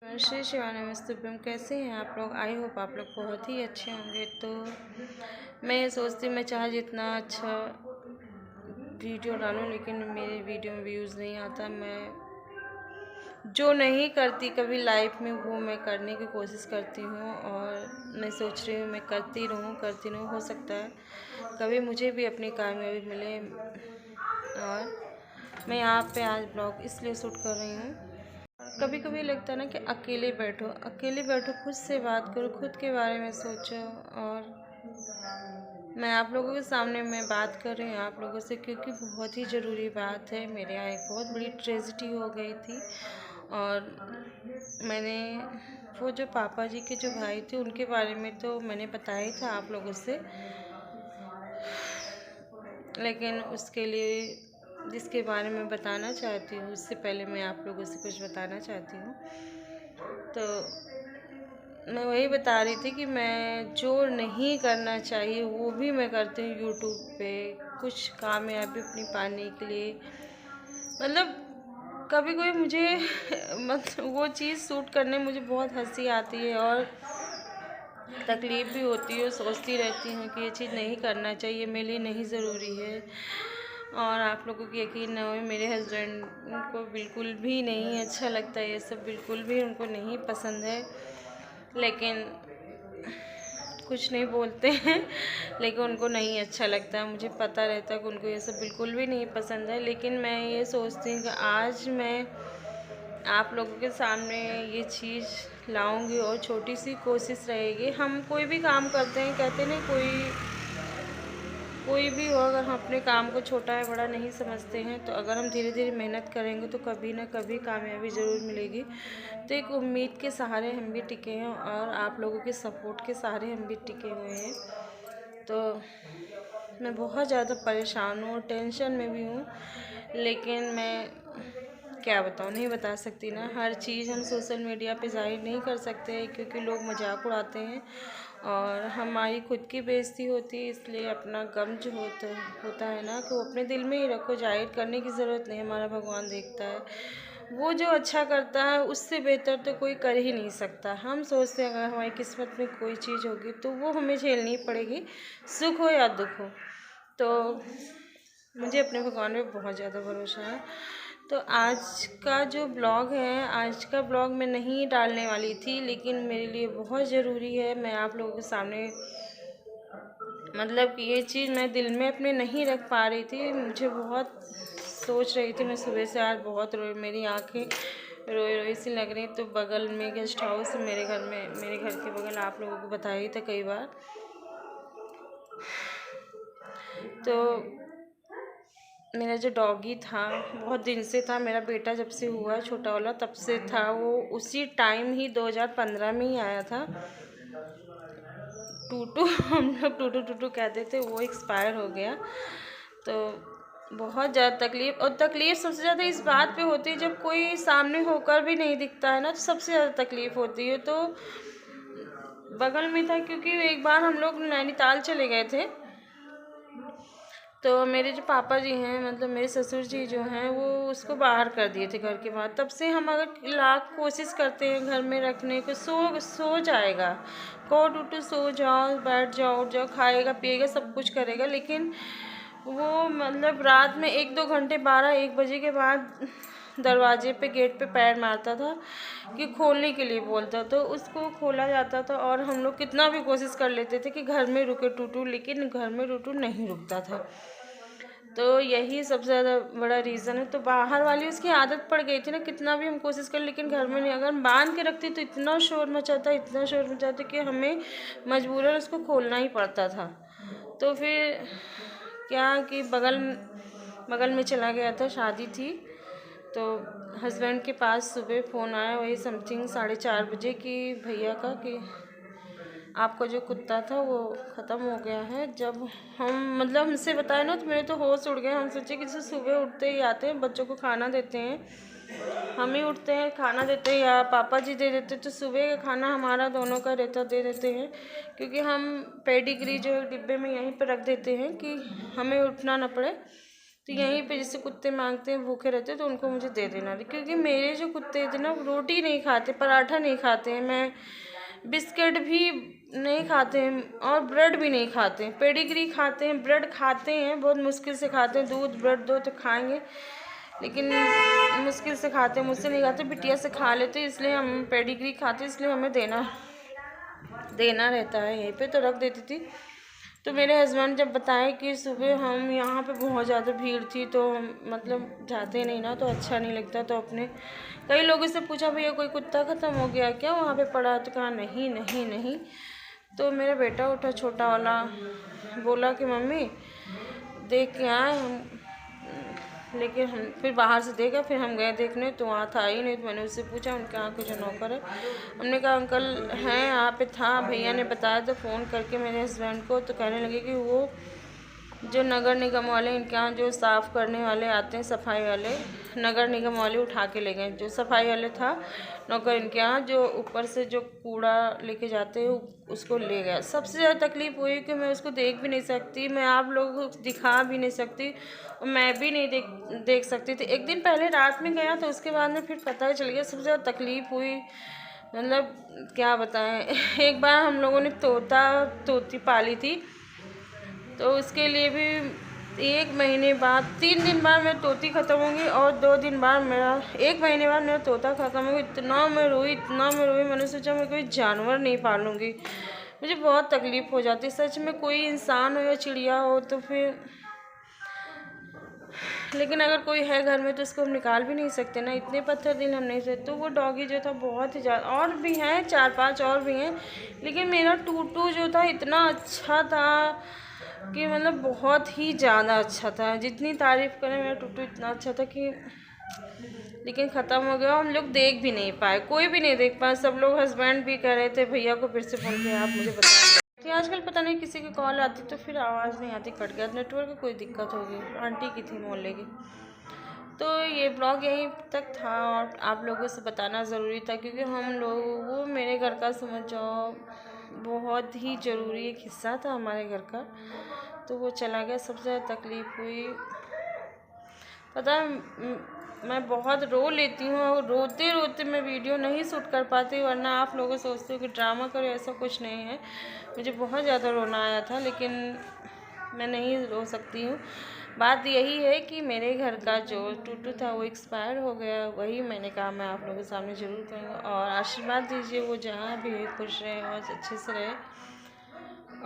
श्री शिवानी मस्तुभ्यम। कैसे हैं आप लोग? आई होप आप लोग बहुत ही अच्छे होंगे। तो मैं ये सोचती मैं चाहे जितना अच्छा वीडियो डालूं, लेकिन मेरे वीडियो में व्यूज़ नहीं आता। मैं जो नहीं करती कभी लाइफ में वो मैं करने की कोशिश करती हूँ, और मैं सोच रही हूँ मैं करती रहूँ। हो सकता है कभी मुझे भी अपनी कामयाबी मिले। और मैं यहाँ पे आज ब्लॉग इसलिए शूट कर रही हूँ, कभी कभी लगता है ना कि अकेले बैठो, खुद से बात करो, खुद के बारे में सोचो। और मैं आप लोगों के सामने मैं बात कर रही हूँ आप लोगों से, क्योंकि बहुत ही ज़रूरी बात है। मेरे यहाँ एक बहुत बड़ी ट्रेजिडी हो गई थी, और मैंने वो जो पापा जी के जो भाई थे उनके बारे में तो मैंने बताया ही था आप लोगों से, लेकिन उसके लिए जिसके बारे में बताना चाहती हूँ उससे पहले मैं आप लोगों से कुछ बताना चाहती हूँ। तो मैं वही बता रही थी कि मैं जो नहीं करना चाहिए वो भी मैं करती हूँ यूट्यूब पे, कुछ कामयाबी अपनी पाने के लिए। मतलब कभी कोई मुझे मतलब वो चीज़ शूट करने मुझे बहुत हंसी आती है और तकलीफ़ भी होती है। सोचती रहती हूँ कि ये चीज़ नहीं करना चाहिए, मेरे लिए नहीं ज़रूरी है। और आप लोगों को यकीन ना हो, मेरे हस्बैंड को बिल्कुल भी नहीं अच्छा लगता है ये सब, बिल्कुल भी उनको नहीं पसंद है। लेकिन कुछ नहीं बोलते हैं, लेकिन उनको नहीं अच्छा लगता है। मुझे पता रहता है कि उनको ये सब बिल्कुल भी नहीं पसंद है। लेकिन मैं ये सोचती हूँ कि आज मैं आप लोगों के सामने ये चीज़ लाऊंगी, और छोटी सी कोशिश रहेगी। हम कोई भी काम करते हैं, कहते नहीं कोई भी हो, अगर हम अपने काम को छोटा या बड़ा नहीं समझते हैं, तो अगर हम धीरे धीरे मेहनत करेंगे तो कभी ना कभी कामयाबी ज़रूर मिलेगी। तो एक उम्मीद के सहारे हम भी टिके हैं, और आप लोगों के सपोर्ट के सहारे हम भी टिके हुए हैं। तो मैं बहुत ज़्यादा परेशान हूँ और टेंशन में भी हूँ, लेकिन मैं क्या बताऊँ, नहीं बता सकती ना। हर चीज़ हम सोशल मीडिया पे ज़ाहिर नहीं कर सकते, क्योंकि लोग मजाक उड़ाते हैं और हमारी खुद की बेइज्जती होती है। इसलिए अपना गम जो होता है ना, कि वो अपने दिल में ही रखो, जाहिर करने की ज़रूरत नहीं। हमारा भगवान देखता है, वो जो अच्छा करता है उससे बेहतर तो कोई कर ही नहीं सकता। हम सोचते हैं अगर हमारी किस्मत में कोई चीज़ होगी तो वो हमें झेलनी पड़ेगी, सुख हो या दुख हो। तो मुझे अपने भगवान पे बहुत ज़्यादा भरोसा है। तो आज का जो ब्लॉग है, आज का ब्लॉग मैं नहीं डालने वाली थी, लेकिन मेरे लिए बहुत ज़रूरी है। मैं आप लोगों के सामने मतलब कि ये चीज़ मैं दिल में अपने नहीं रख पा रही थी। मुझे बहुत सोच रही थी मैं सुबह से, आज बहुत मेरी आंखें रोई रोई सी लग रही। तो बगल में गेस्ट हाउस मेरे घर में, मेरे घर के बगल, आप लोगों को बताया ही था कई बार। तो मेरा जो डॉगी था बहुत दिन से था, मेरा बेटा जब से हुआ छोटा वाला तब से था। वो उसी टाइम ही 2015 में ही आया था। टूटू हम लोग टूटू टूटू कहते थे, वो एक्सपायर हो गया। तो बहुत ज़्यादा तकलीफ़, और तकलीफ़ सबसे ज़्यादा इस बात पे होती है जब कोई सामने होकर भी नहीं दिखता है ना, तो सबसे ज़्यादा तकलीफ़ होती है। तो बगल में था, क्योंकि एक बार हम लोग नैनीताल चले गए थे। तो मेरे जो पापा जी हैं, मतलब मेरे ससुर जी जो हैं, वो उसको बाहर कर दिए थे घर के बाहर। तब से हम अगर लाख कोशिश करते हैं घर में रखने को, सो जाएगा, को टूटू सो जाओ, बैठ जाओ, उठ जाओ, खाएगा पिएगा सब कुछ करेगा, लेकिन वो मतलब रात में 1-2 घंटे 12-1 बजे के बाद दरवाजे पे, गेट पे पैर मारता था कि खोलने के लिए बोलता, तो उसको खोला जाता था। और हम लोग कितना भी कोशिश कर लेते थे कि घर में रुके टूटू, लेकिन घर में टूटू नहीं रुकता था। तो यही सबसे ज़्यादा बड़ा रीज़न है। तो बाहर वाली उसकी आदत पड़ गई थी ना, कितना भी हम कोशिश कर, लेकिन घर में नहीं। अगर हम बांध के रखते तो इतना शोर मचाता कि हमें मजबूरन उसको खोलना ही पड़ता था। तो फिर क्या कि बगल में चला गया था, शादी थी। तो हस्बैंड के पास सुबह फ़ोन आया, वही समथिंग 4:30 बजे, कि भैया का कि आपका जो कुत्ता था वो ख़त्म हो गया है। जब हम मतलब हमसे बताया ना, तो मेरे तो होश उड़ गए। हम सोचे कि जैसे सुबह उठते ही आते हैं, बच्चों को खाना देते हैं, हम ही उठते हैं खाना देते हैं, या पापा जी दे देते, तो सुबह का खाना हमारा दोनों का रहता, दे देते हैं। क्योंकि हम पेडिग्री जो डिब्बे में यहीं पर रख देते हैं कि हमें उठना ना पड़े। तो यहीं पे जैसे कुत्ते मांगते हैं, भूखे रहते हैं, तो उनको मुझे दे देना, क्योंकि मेरे जो कुत्ते थे ना रोटी नहीं खाते, पराठा नहीं खाते हैं, मैं बिस्किट भी नहीं खाते हैं और ब्रेड भी नहीं खाते हैं। पेडिग्री खाते हैं, ब्रेड खाते हैं, बहुत मुश्किल से खाते हैं, दूध ब्रेड दो तो खाएंगे, लेकिन मुश्किल से खाते हैं, मुझसे नहीं खाते, बिटिया से खा लेते, इसलिए हम पेडिग्री खाते, इसलिए हमें देना रहता है। यहीं पे तो रख देती थी। तो मेरे हस्बैंड जब बताए कि सुबह हम यहाँ पे बहुत ज़्यादा भीड़ थी, तो मतलब जाते नहीं ना, तो अच्छा नहीं लगता, तो अपने कई लोगों से पूछा भैया कोई कुत्ता ख़त्म हो गया क्या वहाँ पे पड़ा, तो कहा नहीं नहीं नहीं। तो मेरा बेटा उठा छोटा वाला, बोला कि मम्मी देख के आए हम, लेकिन हम फिर बाहर से देखा, फिर हम गए देखने तो वहाँ था ही नहीं। तो मैंने उससे पूछा उनके यहाँ कुछ नौकर है, हमने कहा अंकल हैं यहाँ पे, था भैया ने बताया, तो फ़ोन करके मेरे हस्बैंड को, तो कहने लगे कि वो जो नगर निगम वाले इनके यहाँ जो साफ़ करने वाले आते हैं, सफाई वाले, नगर निगम वाले उठा के ले गए। जो सफाई वाले था नौकर इनके यहाँ, जो ऊपर से जो कूड़ा लेके जाते हैं उसको ले गया। सबसे ज़्यादा तकलीफ़ हुई कि मैं उसको देख भी नहीं सकती, मैं आप लोगों को दिखा भी नहीं सकती, और मैं भी नहीं देख सकती थी। एक दिन पहले रात में गया, तो उसके बाद में फिर पता ही चल गया। सबसे ज़्यादा तकलीफ़ हुई, मतलब क्या बताएं। एक बार हम लोगों ने तोती पाली थी, तो उसके लिए भी 1 महीने बाद, 3 दिन बाद मेरी तोती ख़त्म होगी, और 2 दिन बाद मेरा 1 महीने बाद मेरा तोता ख़त्म होगी। इतना मैं रोई, मैंने सोचा मैं कोई जानवर नहीं पालूँगी, मुझे बहुत तकलीफ़ हो जाती सच में। कोई इंसान हो या चिड़िया हो तो फिर, लेकिन अगर कोई है घर में तो उसको हम निकाल भी नहीं सकते ना, इतने पत्थर दिल हम नहीं सकते। तो वो डॉगी जो था बहुत ही ज़्यादा, और भी हैं 4-5 और भी हैं, लेकिन मेरा टूटू जो था इतना अच्छा था कि मतलब बहुत ही ज़्यादा अच्छा था, जितनी तारीफ़ करें मेरा टूटू इतना अच्छा था कि, लेकिन ख़त्म हो गया। हम लोग देख भी नहीं पाए, कोई भी नहीं देख पाया। सब लोग, हस्बैंड भी कह रहे थे भैया को फिर से फ़ोन किया, आप मुझे बताइए कि आजकल पता नहीं किसी की कॉल आती तो फिर आवाज़ नहीं आती, कट गया, नेटवर्क की कोई दिक्कत होगी। आंटी की थी मोहल्ले की। तो ये ब्लॉग यहीं तक था, और आप लोगों से बताना ज़रूरी था, क्योंकि हम लोग, वो मेरे घर का समझ जाओ बहुत ही ज़रूरी एक हिस्सा था हमारे घर का, तो वो चला गया। सबसे ज़्यादा तकलीफ़ हुई, पता है मैं बहुत रो लेती हूँ, और रोते रोते मैं वीडियो नहीं शूट कर पाती, वरना आप लोग सोचते हो कि ड्रामा करो, ऐसा कुछ नहीं है। मुझे बहुत ज़्यादा रोना आया था, लेकिन मैं नहीं रो सकती हूँ। बात यही है कि मेरे घर का जो टूटू था वो एक्सपायर हो गया, वही मैंने कहा मैं आप लोगों के सामने ज़रूर करूँगा, और आशीर्वाद दीजिए वो जहाँ भी है खुश रहे और अच्छे से रहे।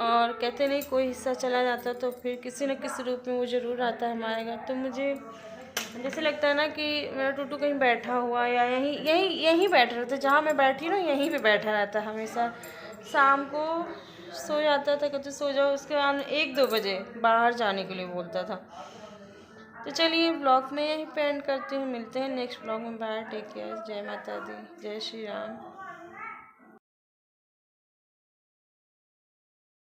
और कहते नहीं कोई हिस्सा चला जाता तो फिर किसी न किसी रूप में वो ज़रूर आता है हमारे घर। तो मुझे जैसे लगता है ना कि मेरा टूटू कहीं बैठा हुआ, या यहीं बैठा रहता, जहाँ मैं बैठी ना यहीं पे बैठा रहता है हमेशा। शाम को सो जाता था, कहते सो जाओ, उसके बाद 1-2 बजे बाहर जाने के लिए बोलता था। तो चलिए ब्लॉग में यहीं पे एंड करती हूँ, मिलते हैं नेक्स्ट ब्लॉग में। बाय, टेक केयर, जय माता दी, जय श्री राम।